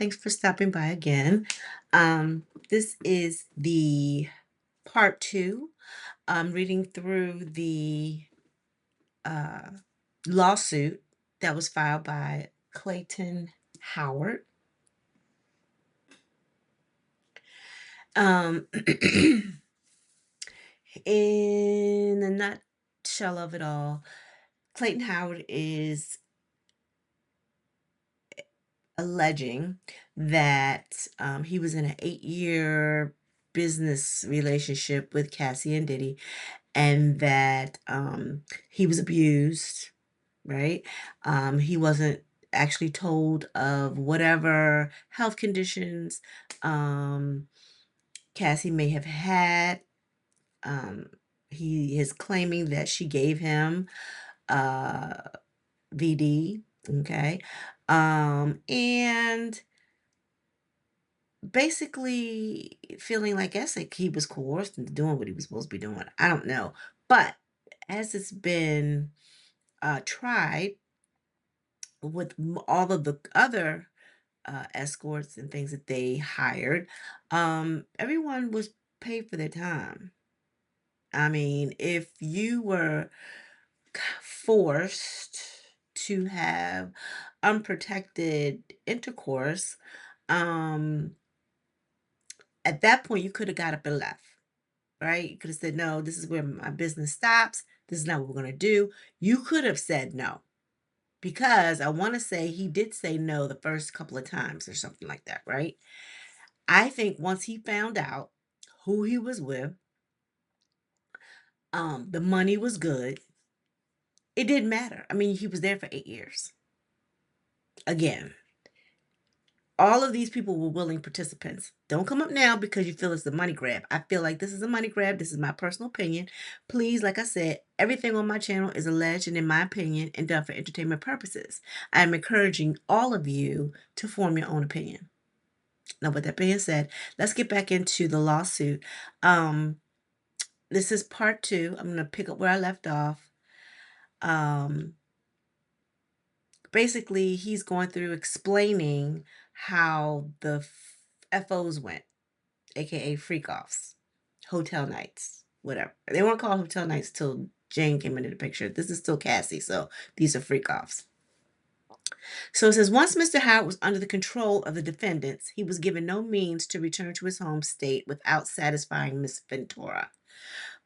Thanks for stopping by again. This is the part two. I'm reading through the uh, lawsuit that was filed by Clayton Howard. Um, in a nutshell of it all, Clayton Howard is alleging that he was in an 8-year business relationship with Cassie and Diddy, and that he was abused, right? He wasn't actually told of whatever health conditions um, Cassie may have had. Um, he is claiming that she gave him uh, VD, okay? And basically feeling like, I guess, like he was coerced into doing what he was supposed to be doing. I don't know. But as it's been tried with all of the other escorts and things that they hired, everyone was paid for their time. I mean, if you were forced to have unprotected intercourse, um, at that point you could have got up and left, right? You could have said, no, this is where my business stops. This is not what we're going to do. You could have said no. Because I want to say he did say no the first couple of times or something like that, right? I think once he found out who he was with, the money was good. It didn't matter. I mean, he was there for 8 years. Again, all of these people were willing participants. Don't come up now because you feel it's a money grab. I feel like this is a money grab. This is my personal opinion. Please, like I said, everything on my channel is alleged and in my opinion and done for entertainment purposes. I'm encouraging all of you to form your own opinion. Now, with that being said, let's get back into the lawsuit. This is part two. I'm going to pick up where I left off. Um, Basically, he's going through explaining how the FOs went, aka freak offs, hotel nights, whatever. They weren't called hotel nights till Jane came into the picture. This is still Cassie, so these are freak offs. So it says, once Mr. Howard was under the control of the defendants, he was given no means to return to his home state without satisfying Miss Ventura.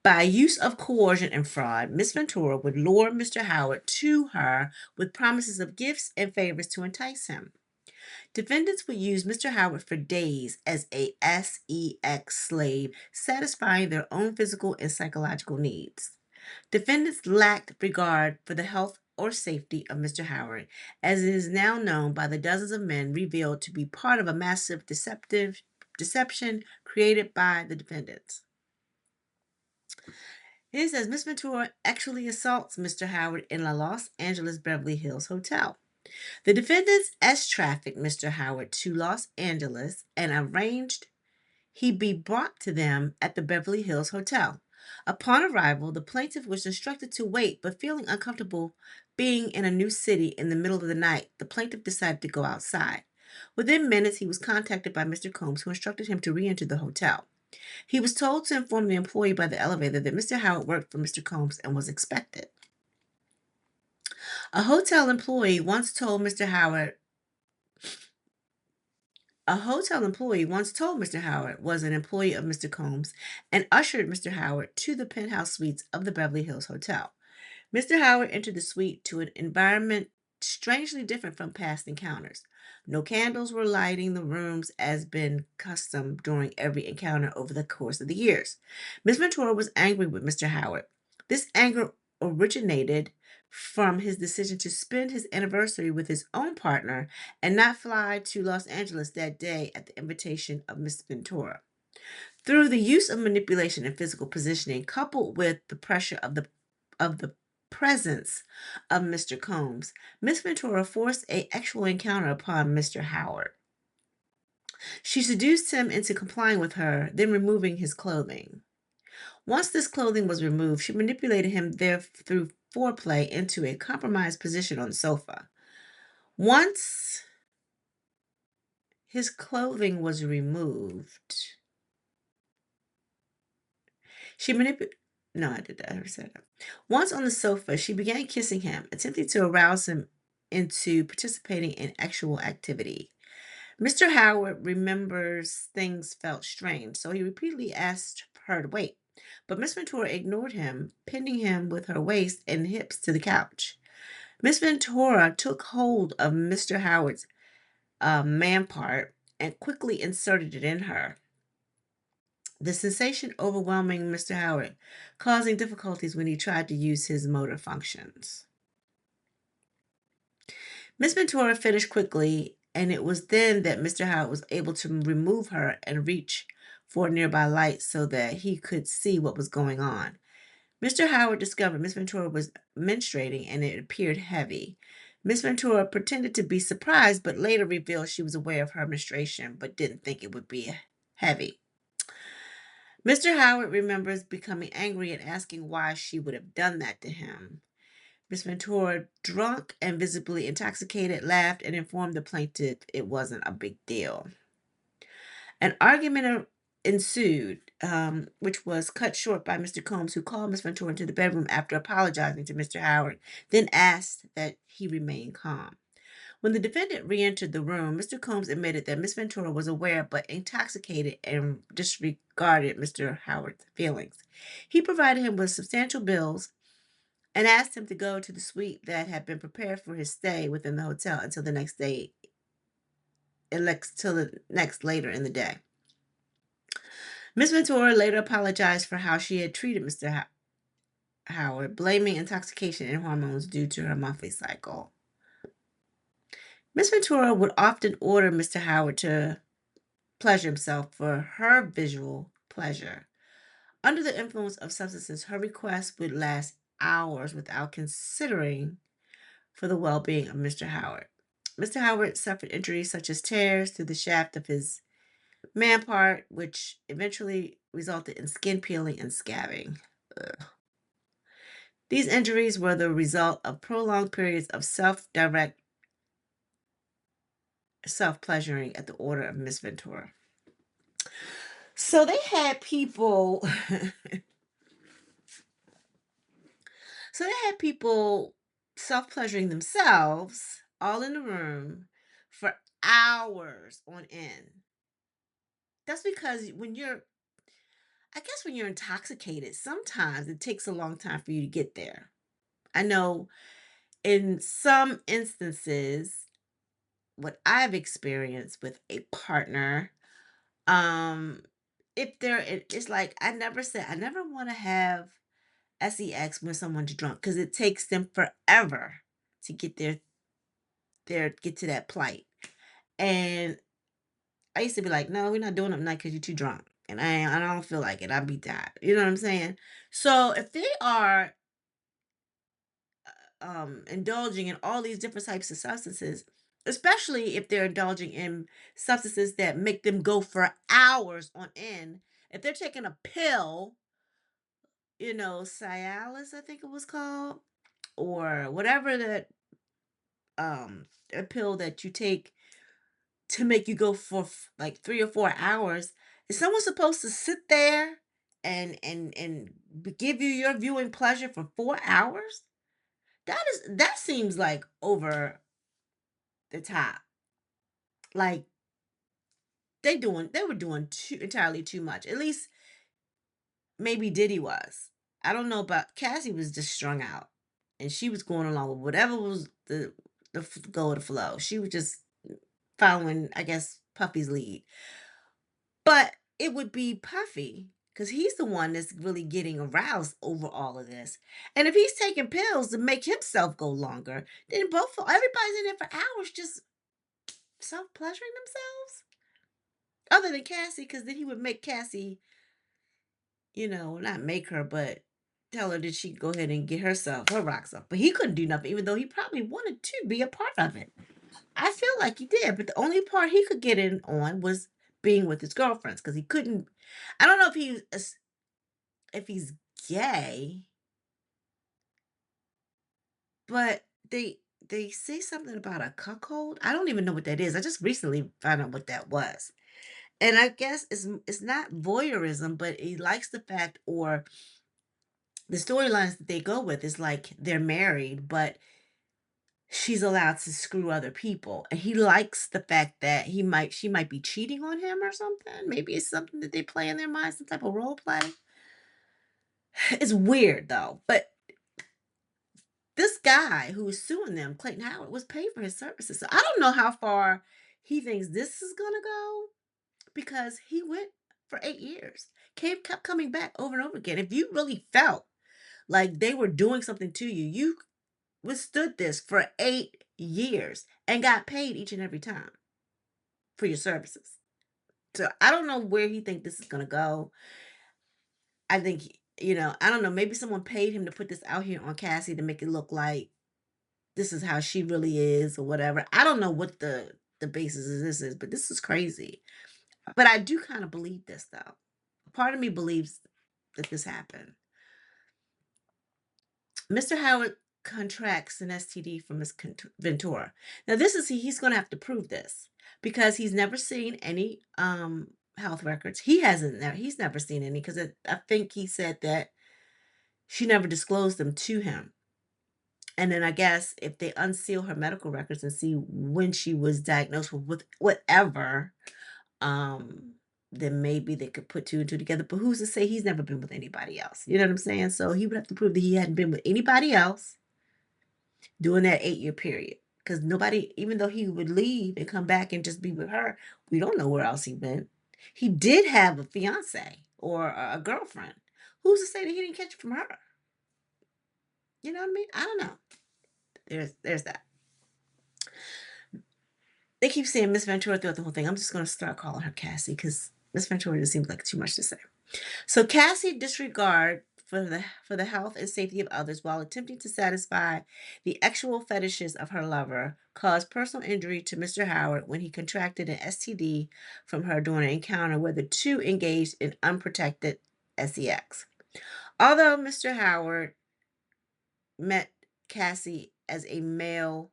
By use of coercion and fraud, Miss Ventura would lure Mr. Howard to her with promises of gifts and favors to entice him. Defendants would use Mr. Howard for days as a sex slave, satisfying their own physical and psychological needs. Defendants lacked regard for the health or safety of Mr. Howard, as it is now known by the dozens of men revealed to be part of a massive deception created by the defendants. It says Miss Ventura actually assaults Mr. Howard in a Los Angeles Beverly Hills hotel. The defendants trafficked Mr. Howard to Los Angeles and arranged he be brought to them at the Beverly Hills Hotel. Upon arrival, the plaintiff was instructed to wait, but feeling uncomfortable being in a new city in the middle of the night, the plaintiff decided to go outside. Within minutes, he was contacted by Mr. Combs, who instructed him to re-enter the hotel. He was told to inform the employee by the elevator that Mr. Howard worked for Mr. Combs and was expected. A hotel employee once told Mr. Howard was an employee of Mr. Combs and ushered Mr. Howard to the penthouse suites of the Beverly Hills Hotel. Mr. Howard entered the suite to an environment strangely different from past encounters. No candles were lighting the rooms as been custom during every encounter over the course of the years. Miss Ventura was angry with Mr. Howard. This anger originated from his decision to spend his anniversary with his own partner and not fly to Los Angeles that day at the invitation of Miss Ventura. Through the use of manipulation and physical positioning, coupled with the pressure of the presence of Mr. Combs, Miss Ventura forced an actual encounter upon Mr. Howard. She seduced him into complying with her, then removing his clothing. Once this clothing was removed, she manipulated him there through foreplay into a compromised position on the sofa. Once his clothing was removed. She manipulated. No, I did that. I already said that. Once on the sofa, she began kissing him, attempting to arouse him into participating in actual activity. Mr. Howard remembers things felt strange, so he repeatedly asked her to wait. But Miss Ventura ignored him, pinning him with her waist and hips to the couch. Miss Ventura took hold of Mr. Howard's man part and quickly inserted it in her. The sensation overwhelming Mr. Howard, causing difficulties when he tried to use his motor functions. Miss Ventura finished quickly, and it was then that Mr. Howard was able to remove her and reach for a nearby light so that he could see what was going on. Mr. Howard discovered Miss Ventura was menstruating and it appeared heavy. Miss Ventura pretended to be surprised, but later revealed she was aware of her menstruation but didn't think it would be heavy. Mr. Howard remembers becoming angry and asking why she would have done that to him. Miss Ventura, drunk and visibly intoxicated, laughed and informed the plaintiff it wasn't a big deal. An argument ensued, which was cut short by Mr. Combs, who called Miss Ventura into the bedroom after apologizing to Mr. Howard, then asked that he remain calm. When the defendant re entered the room, Mr. Combs admitted that Miss Ventura was aware but intoxicated and disregarded Mr. Howard's feelings. He provided him with substantial bills and asked him to go to the suite that had been prepared for his stay within the hotel until the next day, till the next later in the day. Miss Ventura later apologized for how she had treated Mr. Howard, blaming intoxication and hormones due to her monthly cycle. Miss Ventura would often order Mr. Howard to pleasure himself for her visual pleasure. Under the influence of substances, her requests would last hours without considering for the well-being of Mr. Howard. Mr. Howard suffered injuries such as tears through the shaft of his man part, which eventually resulted in skin peeling and scabbing. Ugh. These injuries were the result of prolonged periods of self-direct self-pleasuring at the order of Miss Ventura. So they had people so they had people self-pleasuring themselves all in the room for hours on end. That's because I guess when you're intoxicated, sometimes it takes a long time for you to get there. I know in some instances, what I've experienced with a partner, um, if it's like I never want to have sex when someone's drunk because it takes them forever to get get to that plight. And I used to be like, no, we're not doing it tonight because you're too drunk. And I don't feel like it. I'll be tired. You know what I'm saying? So if they are indulging in all these different types of substances, especially if they're indulging in substances that make them go for hours on end, if they're taking a pill, Cialis, I think it was called, or whatever that a pill that you take to make you go for like 3 or 4 hours, is someone supposed to sit there and give you your viewing pleasure for 4 hours? That seems like over the top. Like they were doing entirely too much. At least maybe Diddy was. I don't know about Cassie was just strung out, and she was going along with whatever was the go of the flow. She was just following, I guess, Puffy's lead. But it would be Puffy because he's the one that's really getting aroused over all of this. And if he's taking pills to make himself go longer, then everybody's in there for hours just self pleasuring themselves. Other than Cassie, because then he would make Cassie, not make her, but tell her that she could go ahead and get her rocks off. But he couldn't do nothing, even though he probably wanted to be a part of it. I feel like he did, but the only part he could get in on was being with his girlfriends because he couldn't. I don't know if he's gay, but they say something about a cuckold. I don't even know what that is. I just recently found out what that was. And I guess it's not voyeurism, but he likes the fact, or the storylines that they go with is like they're married, but she's allowed to screw other people. And he likes the fact that she might be cheating on him or something. Maybe it's something that they play in their minds, some type of role play. It's weird though. But this guy who was suing them, Clayton Howard, was paid for his services. So I don't know how far he thinks this is gonna go, because he went for 8 years. Kept coming back over and over again. If you really felt like they were doing something to you, you withstood this for 8 years and got paid each and every time for your services. So I don't know where he think this is gonna go. I think I don't know. Maybe someone paid him to put this out here on Cassie to make it look like this is how she really is or whatever. I don't know what the basis of this is, but this is crazy. But I do kind of believe this though. Part of me believes that this happened. Mr. Howard contracts an STD from Miss Ventura. Now, he's going to have to prove this because he's never seen any health records. He's never seen any, because I think he said that she never disclosed them to him. And then I guess if they unseal her medical records and see when she was diagnosed with whatever, um, then maybe they could put two and two together. But who's to say he's never been with anybody else? You know what I'm saying? So he would have to prove that he hadn't been with anybody else during that 8-year period. Because nobody, even though he would leave and come back and just be with her, we don't know where else he went. He did have a fiance or a girlfriend. Who's to say that he didn't catch it from her? You know what I mean? I don't know. There's that. They keep saying Miss Ventura throughout the whole thing. I'm just going to start calling her Cassie, because Miss Ventura just seems like too much to say. So Cassie disregard for the health and safety of others while attempting to satisfy the actual fetishes of her lover caused personal injury to Mr. Howard when he contracted an STD from her during an encounter where the two engaged in unprotected sex. Although Mr. Howard met Cassie as a male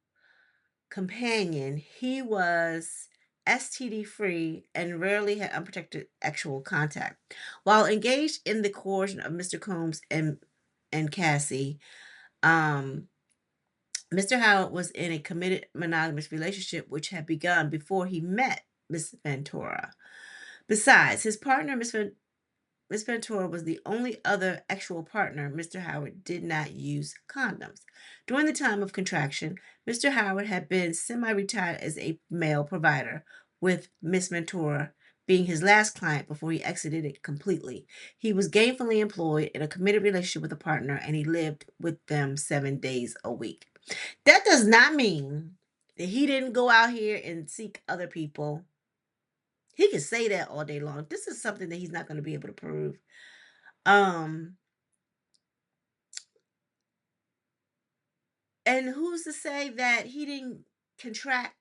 companion, he was STD free and rarely had unprotected actual contact. While engaged in the coercion of Mr. Combs and Cassie, um, Mr. Howard was in a committed monogamous relationship which had begun before he met Miss Ventura. Besides, his partner, Miss Ventura, was the only other actual partner. Mr. Howard did not use condoms. During the time of contraction, Mr. Howard had been semi-retired as a mail provider, with Miss Ventura being his last client before he exited it completely. He was gainfully employed in a committed relationship with a partner, and he lived with them 7 days a week. That does not mean that he didn't go out here and seek other people. He can say that all day long. This is something that he's not going to be able to prove. Um, and who's to say that he didn't contract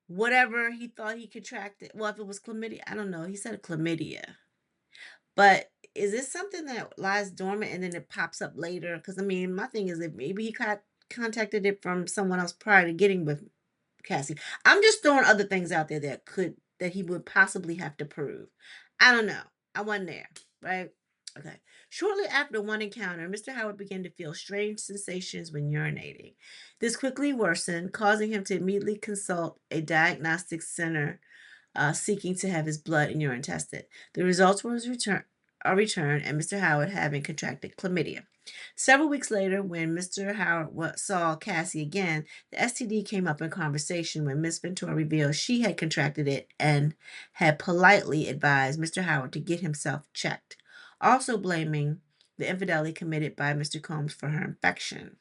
whatever he thought he contracted? Well, if it was chlamydia, I don't know. He said chlamydia. But is this something that lies dormant and then it pops up later? Because I mean, my thing is that maybe he contacted it from someone else prior to getting with Cassie. I'm just throwing other things out there that he would possibly have to prove. I don't know. I wasn't there, right? Okay. Shortly after one encounter, Mr. Howard began to feel strange sensations when urinating. This quickly worsened, causing him to immediately consult a diagnostic center seeking to have his blood and urine tested. The results were returned, and Mr. Howard having contracted chlamydia. Several weeks later, when Mr. Howard saw Cassie again, the STD came up in conversation when Miss Ventura revealed she had contracted it and had politely advised Mr. Howard to get himself checked, also blaming the infidelity committed by Mr. Combs for her infection.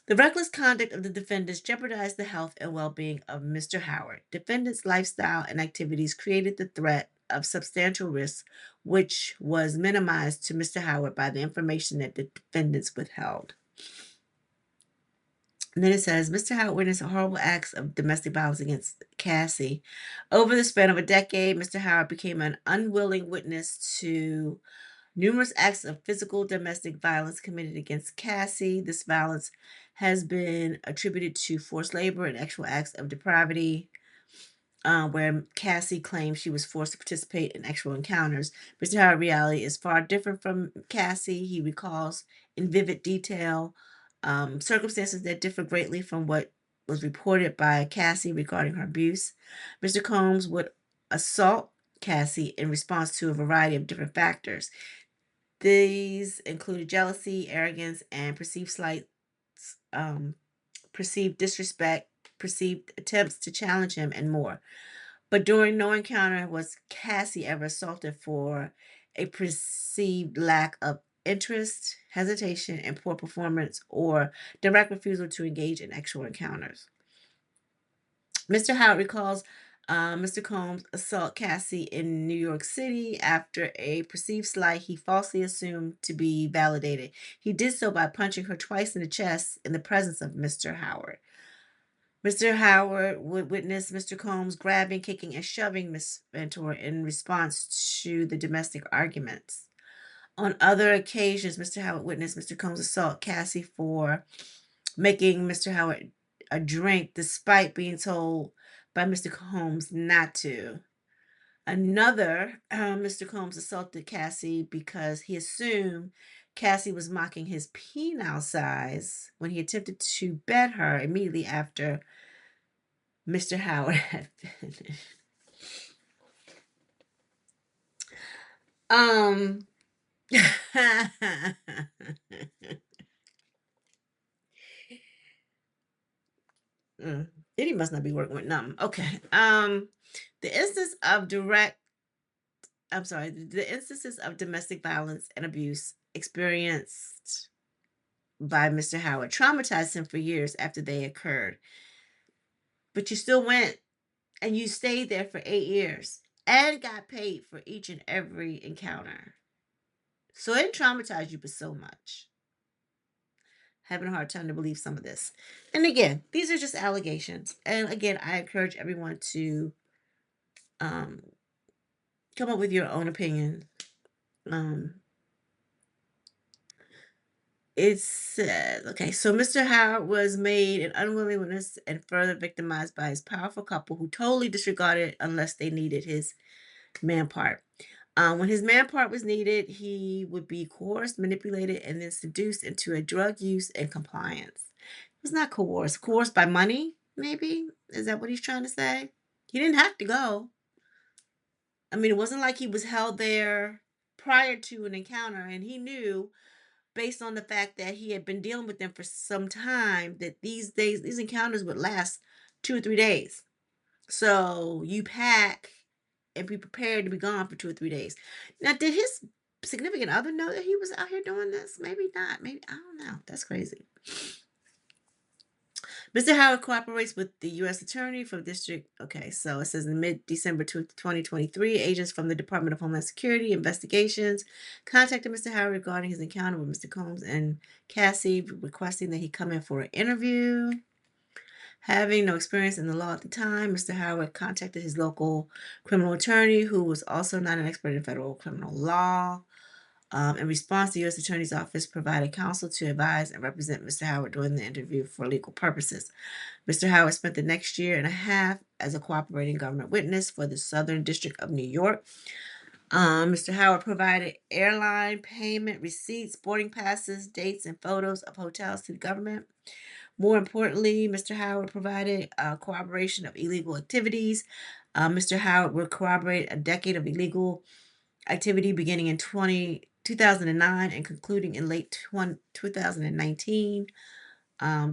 The reckless conduct of the defendants jeopardized the health and well-being of Mr. Howard. Defendants' lifestyle and activities created the threat of substantial risk, which was minimized to Mr. Howard by the information that the defendants withheld. And then it says, Mr. Howard witnessed horrible acts of domestic violence against Cassie. Over the span of a decade, Mr. Howard became an unwilling witness to numerous acts of physical domestic violence committed against Cassie. This violence has been attributed to forced labor and actual acts of depravity, where Cassie claims she was forced to participate in actual encounters. Mr. Howard reality is far different from Cassie. He recalls in vivid detail circumstances that differ greatly from what was reported by Cassie regarding her abuse. Mr. Combs would assault Cassie in response to a variety of different factors. These included jealousy, arrogance, and perceived slights, um, perceived disrespect, perceived attempts to challenge him, and more. But during no encounter was Cassie ever assaulted for a perceived lack of interest, hesitation, and poor performance, or direct refusal to engage in actual encounters. Mr. Howard recalls Mr. Combs assault Cassie in New York City after a perceived slight he falsely assumed to be validated. He did so by punching her twice in the chest in the presence of Mr. Howard. Mr. Howard would witness Mr. Combs grabbing, kicking, and shoving Miss Ventura in response to the domestic arguments. On other occasions, Mr. Howard witnessed Mr. Combs assault Cassie for making Mr. Howard a drink despite being told by Mr. Combs not to. Another, Mr. Combs assaulted Cassie because he assumed Cassie was mocking his penile size when he attempted to bed her immediately after Mr. Howard had finished. Um, Diddy must not be working with nothing. Okay. The instance of direct, I'm sorry, the instances of domestic violence and abuse experienced by Mr. Howard traumatized him for years after they occurred. But you still went and you stayed there for 8 years and got paid for each and every encounter. So it traumatized you for so much. Having a hard time to believe some of this. And again, these are just allegations. And again, I encourage everyone to um, come up with your own opinion. Um, it says, okay, so Mr. Howard was made an unwilling witness and further victimized by his powerful couple who totally disregarded unless they needed his man part. When his man part was needed, he would be coerced, manipulated, and then seduced into a drug use and compliance. It was not coerced. Coerced by money, maybe? Is that what he's trying to say? He didn't have to go. I mean, it wasn't like he was held there prior to an encounter, and he knew, based on the fact that he had been dealing with them for some time, that these encounters would last 2 or 3 days. So you pack and be prepared to be gone for 2 or 3 days. Now, did his significant other know that he was out here doing this? Maybe not. Maybe I don't know. That's crazy. Mr. Howard cooperates with the U.S. Attorney for District. Okay, so it says in mid-December 2023, agents from the Department of Homeland Security Investigations contacted Mr. Howard regarding his encounter with Mr. Combs and Cassie, requesting that he come in for an interview. Having no experience in the law at the time, Mr. Howard contacted his local criminal attorney, who was also not an expert in federal criminal law. In response, the U.S. Attorney's Office provided counsel to advise and represent Mr. Howard during the interview for legal purposes. Mr. Howard spent the next year and a half as a cooperating government witness for the Southern District of New York. Mr. Howard provided airline payment receipts, boarding passes, dates, and photos of hotels to the government. More importantly, Mr. Howard provided corroboration of illegal activities. Mr. Howard would corroborate a decade of illegal activity beginning in 2009 and concluding in late 2019.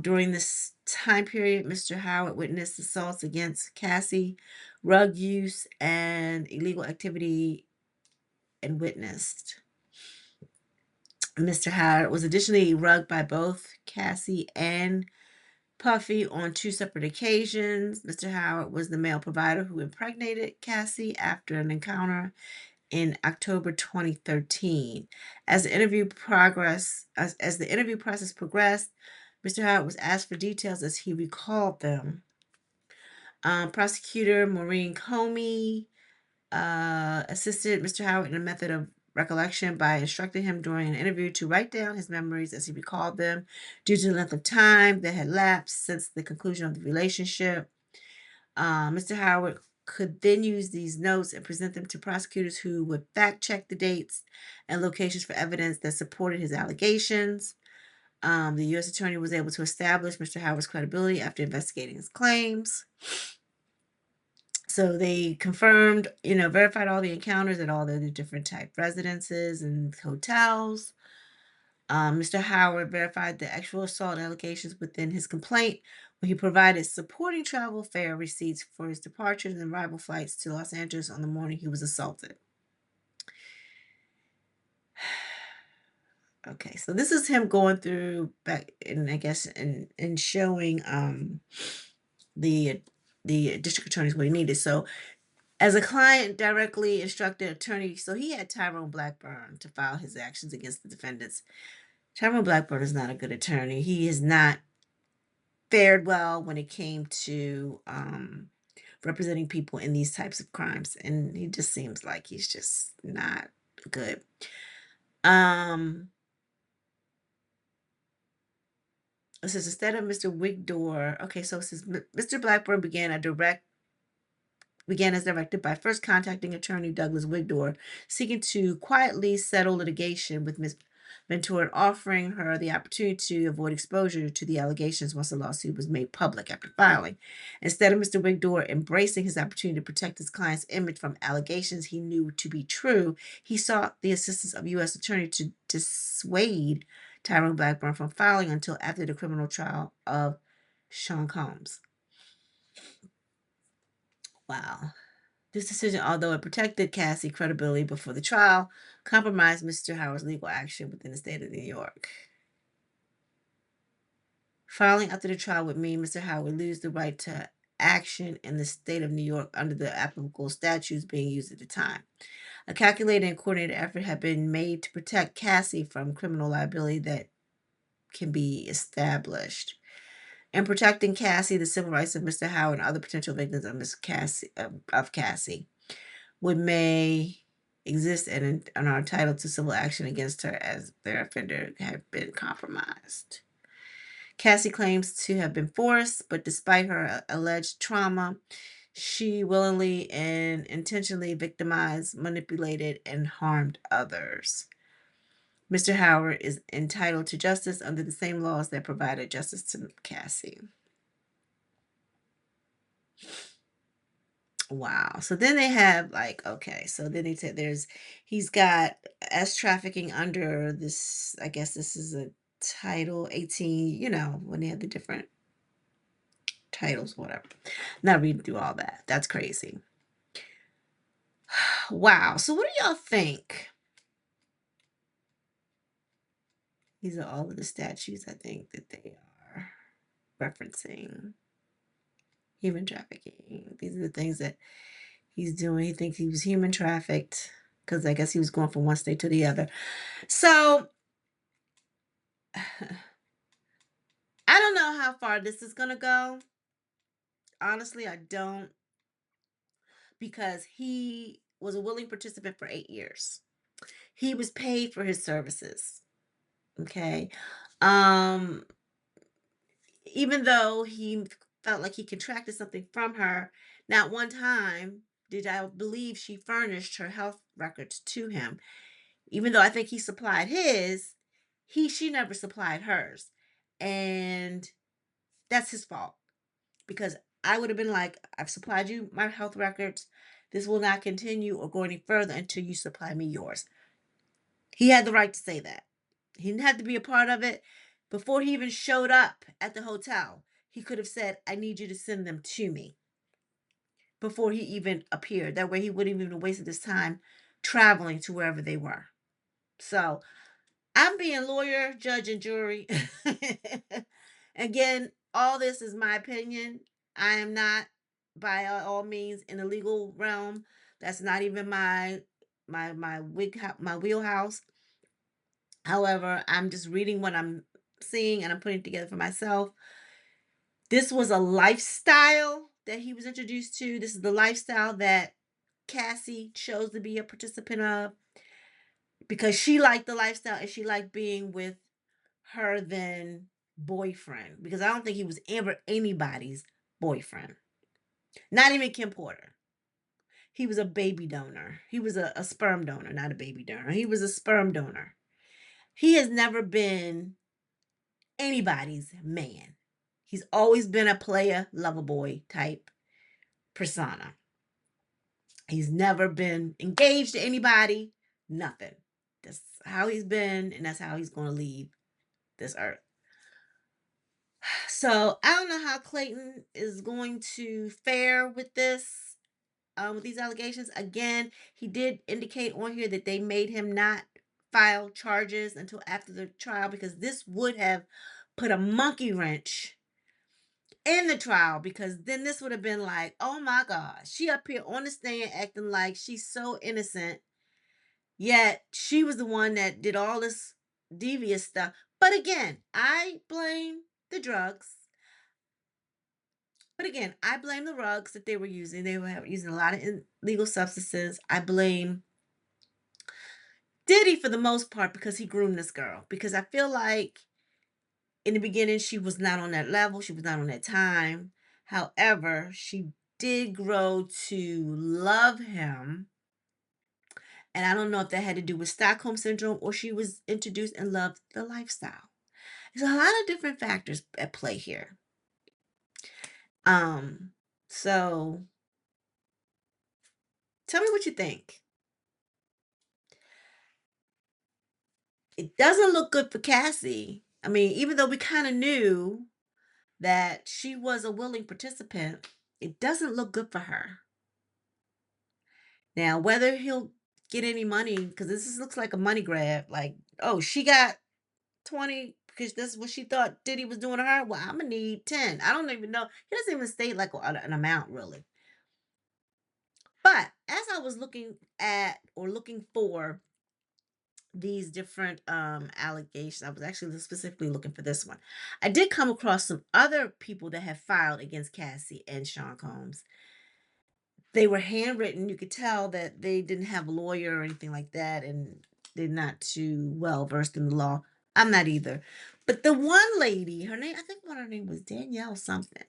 During this time period, Mr. Howard witnessed assaults against Cassie, drug use, and illegal activity, and witnessed. Mr. Howard was additionally rugged by both Cassie and Puffy on 2 separate occasions. Mr. Howard was the male provider who impregnated Cassie after an encounter in October 2013. As the interview process progressed, Mr. Howard was asked for details as he recalled them. Prosecutor Maureen Comey assisted Mr. Howard in a method of recollection by instructing him during an interview to write down his memories as he recalled them due to the length of time that had lapsed since the conclusion of the relationship. Mr. Howard could then use these notes and present them to prosecutors who would fact check the dates and locations for evidence that supported his allegations. The U.S. attorney was able to establish Mr. Howard's credibility after investigating his claims. So they confirmed, verified all the encounters at all the different type residences and hotels. Mr. Howard verified the actual assault allegations within his complaint when he provided supporting travel fare receipts for his departures and arrival flights to Los Angeles on the morning he was assaulted. Okay, so this is him going through back and I guess and showing the the district attorneys what he needed. So as a client directly instructed attorney, so he had Tyrone Blackburn to file his actions against the defendants. Tyrone Blackburn is not a good attorney. He has not fared well when it came to representing people in these types of crimes, and he just seems like he's just not good. Um, it says instead of Mr. Wigdor, okay, so it says Mr. Blackburn began as directed by first contacting attorney Douglas Wigdor, seeking to quietly settle litigation with Ms. Ventura and offering her the opportunity to avoid exposure to the allegations once the lawsuit was made public after filing. Instead of Mr. Wigdor embracing his opportunity to protect his client's image from allegations he knew to be true, he sought the assistance of U.S. attorney to dissuade Tyrone Blackburn from filing until after the criminal trial of Sean Combs. Wow. This decision, although it protected Cassie's credibility before the trial, compromised Mr. Howard's legal action within the state of New York. Filing after the trial would mean Mr. Howard would lose the right to action in the state of New York under the applicable statutes being used at the time. A calculated and coordinated effort had been made to protect Cassie from criminal liability that can be established. In protecting Cassie, the civil rights of Mr. Howard and other potential victims of Cassie would may exist and are entitled to civil action against her as their offender have been compromised. Cassie claims to have been forced, but despite her alleged trauma, she willingly and intentionally victimized, manipulated, and harmed others. Mr. Howard is entitled to justice under the same laws that provided justice to Cassie. Wow. So then they have okay, so then they said he's got S trafficking under this, I guess this is a title 18, when they have the different titles, whatever. Not reading through all that. That's crazy. Wow. So what do y'all think? These are all of the statutes I think that they are referencing. Human trafficking. These are the things that he's doing. He thinks he was human trafficked because I guess he was going from one state to the other. So I don't know how far this is going to go. Honestly, I don't. Because he was a willing participant for 8 years. He was paid for his services. Okay. Um, Even though he felt like he contracted something from her, not one time did I believe she furnished her health records to him. Even though I think he supplied his, she never supplied hers. And that's his fault because I would have been like, I've supplied you my health records. This will not continue or go any further until you supply me yours. He had the right to say that. He didn't have to be a part of it. Before he even showed up at the hotel, he could have said, I need you to send them to me before he even appeared. That way he wouldn't even have wasted his time traveling to wherever they were. So I'm being lawyer, judge, and jury. Again, all this is my opinion. I am not by all means in the legal realm. That's not even my wheelhouse. However, I'm just reading what I'm seeing and I'm putting it together for myself. This was a lifestyle that he was introduced to. This is the lifestyle that Cassie chose to be a participant of. because she liked the lifestyle and she liked being with her then boyfriend, because I don't think he was ever anybody's boyfriend, not even Kim Porter. He was a baby donor. He was a sperm donor, not a baby donor. He was a sperm donor. He has never been anybody's man. He's always been a player, lover boy type persona. He's never been engaged to anybody, nothing. That's how he's been, and that's how he's going to leave this earth. So I don't know how Clayton is going to fare with this, with these allegations. Again, he did indicate on here that they made him not file charges until after the trial, because this would have put a monkey wrench in the trial, because then this would have been like, oh my God, she up here on the stand acting like she's so innocent, yet she was the one that did all this devious stuff. But again, I blame the drugs. But again, I blame the drugs that they were using. They were using a lot of illegal substances. I blame Diddy for the most part because he groomed this girl. Because I feel like in the beginning, she was not on that level. She was not on that time. However, she did grow to love him. And I don't know if that had to do with Stockholm Syndrome or she was introduced and loved the lifestyle. There's a lot of different factors at play here. So tell me what you think. It doesn't look good for Cassie. I mean, even though we kind of knew that she was a willing participant, it doesn't look good for her. Now, whether he'll get any money, because looks like a money grab, like, oh, she got 20 because that's what she thought Diddy was doing to her. Well, I'm gonna need 10. I don't even know. He doesn't even state like an amount really. But as I was looking at or looking for these different allegations, I was actually specifically looking for this one. I did come across some other people that have filed against Cassie and Sean Combs. They were handwritten. You could tell that they didn't have a lawyer or anything like that, and they're not too well versed in the law. I'm not either. But the one lady, her name, I think her name was Danielle something,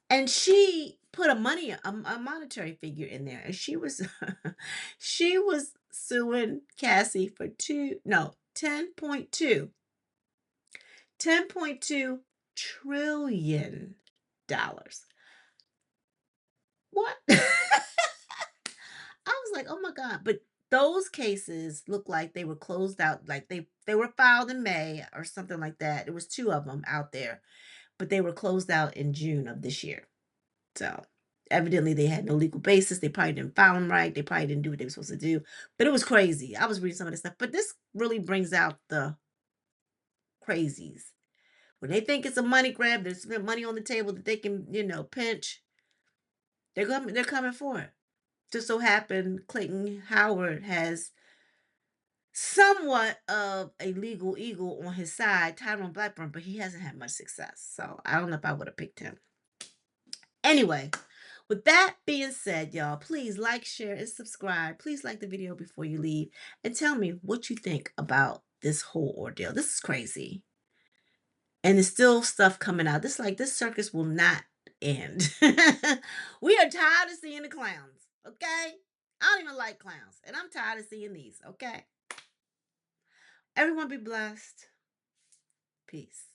and she put a monetary figure in there, and she was she was suing Cassie for 10.2 trillion dollars. What? I was like, oh my God. But those cases look like they were closed out. Like they were filed in May or something like that. There was two of them out there, but they were closed out in June of this year. So evidently they had no legal basis. They probably didn't file them right. They probably didn't do what they were supposed to do. But it was crazy. I was reading some of this stuff. But this really brings out the crazies. When they think it's a money grab, there's money on the table that they can, pinch. They're coming for it. Just so happened Clayton Howard has somewhat of a legal eagle on his side, Tyrone Blackburn, but he hasn't had much success. So I don't know if I would have picked him. Anyway, with that being said, y'all, please like, share, and subscribe. Please like the video before you leave and tell me what you think about this whole ordeal. This is crazy. And there's still stuff coming out. This circus will not end. We are tired of seeing the clowns, okay? I don't even like clowns, and I'm tired of seeing these, okay? Everyone be blessed. Peace.